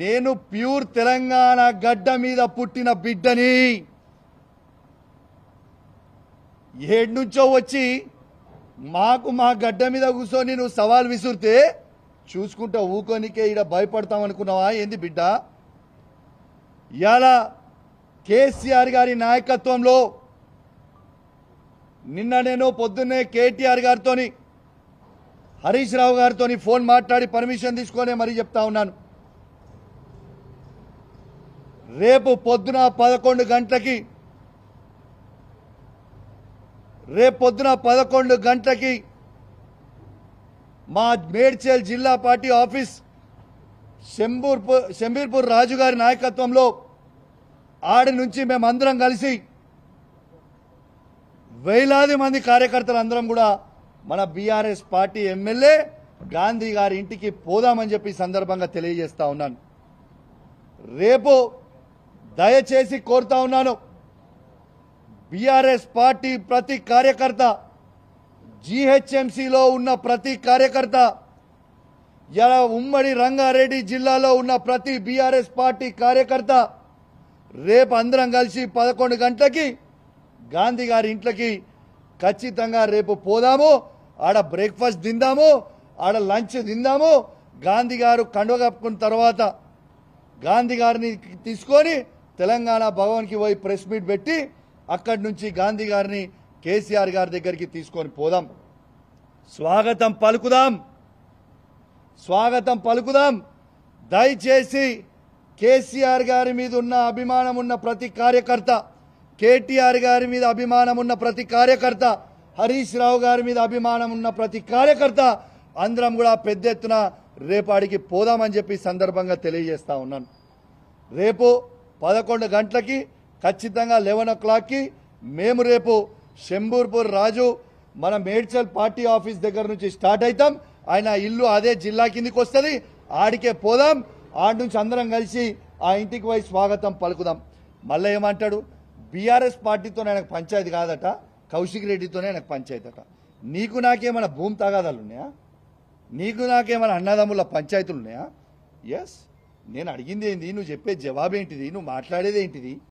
నేను ప్యూర్ తెలంగాణ గడ్డ మీద పుట్టిన బిడ్డని. ఏడు నుంచో వచ్చి మా గడ్డ మీద కూర్చొని నువ్వు సవాల్ విసురితే చూసుకుంటా ఊకోనికే ఈడ భయపడతాం అనుకున్నావా ఏంది బిడ్డ? ఇవాళ కేసీఆర్ గారి నాయకత్వంలో నిన్న నేను పొద్దున్నే కేటీఆర్ గారితో హరీష్ రావు గారితో ఫోన్ మాట్లాడి పర్మిషన్ తీసుకొని మరీ చెప్తా ఉన్నాను. రేపు పొద్దున 11 గంటలకి మా మేడ్చల్ జిల్లా పార్టీ ఆఫీస్ శంబీర్పూర్ రాజు గారి నాయకత్వంలో ఆడి నుంచి మేమందరం కలిసి వేలాది మంది కార్యకర్తలు అందరం కూడా మన బీఆర్ఎస్ పార్టీ ఎమ్మెల్యే గాంధీ గారి ఇంటికి పోదామని చెప్పి సందర్భంగా తెలియజేస్తా ఉన్నాను. రేపు దయచేసి కోరుతా ఉన్నాను, బీఆర్ఎస్ పార్టీ ప్రతి కార్యకర్త, జీహెచ్ఎంసీలో ఉన్న ప్రతి కార్యకర్త, ఇలా ఉమ్మడి రంగారెడ్డి జిల్లాలో ఉన్న ప్రతి బీఆర్ఎస్ పార్టీ కార్యకర్త రేపు అందరం కలిసి 11 గంటలకి గాంధీ గారి ఇంట్లోకి ఖచ్చితంగా రేపు పోదాము. ఆడ బ్రేక్ఫాస్ట్ తిందాము, ఆడ లంచ్ తిందాము. గాంధీ గారు కండువ కప్పుకున్న తర్వాత గాంధీ గారిని తీసుకొని తెలంగాణ భవన్కి పోయి ప్రెస్ మీట్ పెట్టి అక్కడి నుంచి గాంధీ గారిని కేసీఆర్ గారి దగ్గరికి తీసుకొని పోదాం. స్వాగతం పలుకుదాం. దయచేసి కేసీఆర్ గారి మీద ఉన్న అభిమానం ఉన్న ప్రతి కార్యకర్త, కేటీఆర్ గారి మీద అభిమానం ఉన్న ప్రతి కార్యకర్త, హరీష్ రావు గారి మీద అభిమానం ఉన్న ప్రతి కార్యకర్త అందరం కూడా పెద్ద ఎత్తున రేపాడికి పోదామని చెప్పి సందర్భంగా తెలియజేస్తా ఉన్నాను. రేపు 11 గంటలకి ఖచ్చితంగా 11 o'clockకి మేము రేపు శంబూర్పూర్ రాజు మన మేడ్చల్ పార్టీ ఆఫీస్ దగ్గర నుంచి స్టార్ట్ అవుతాం. ఆయన ఇల్లు అదే జిల్లా కిందికి వస్తుంది, ఆడికే పోదాం. ఆడి నుంచి అందరం కలిసి ఆ ఇంటికి పోయి స్వాగతం పలుకుదాం. మళ్ళీ ఏమంటాడు, బీఆర్ఎస్ పార్టీతో ఆయనకు పంచాయతీ కాదట, కౌశిక్ రెడ్డితోనే ఆయనకు పంచాయతీ అట. నీకు నాకేమైనా భూమి తగాదాలు ఉన్నాయా? నీకు నాకేమైనా అన్నదమ్ముల పంచాయతీలు ఉన్నాయా? ఎస్, నేను అడిగింది ఏంది, నువ్వు చెప్పే జవాబు ఏంటిది, నువ్వు మాట్లాడేది ఏంటిది?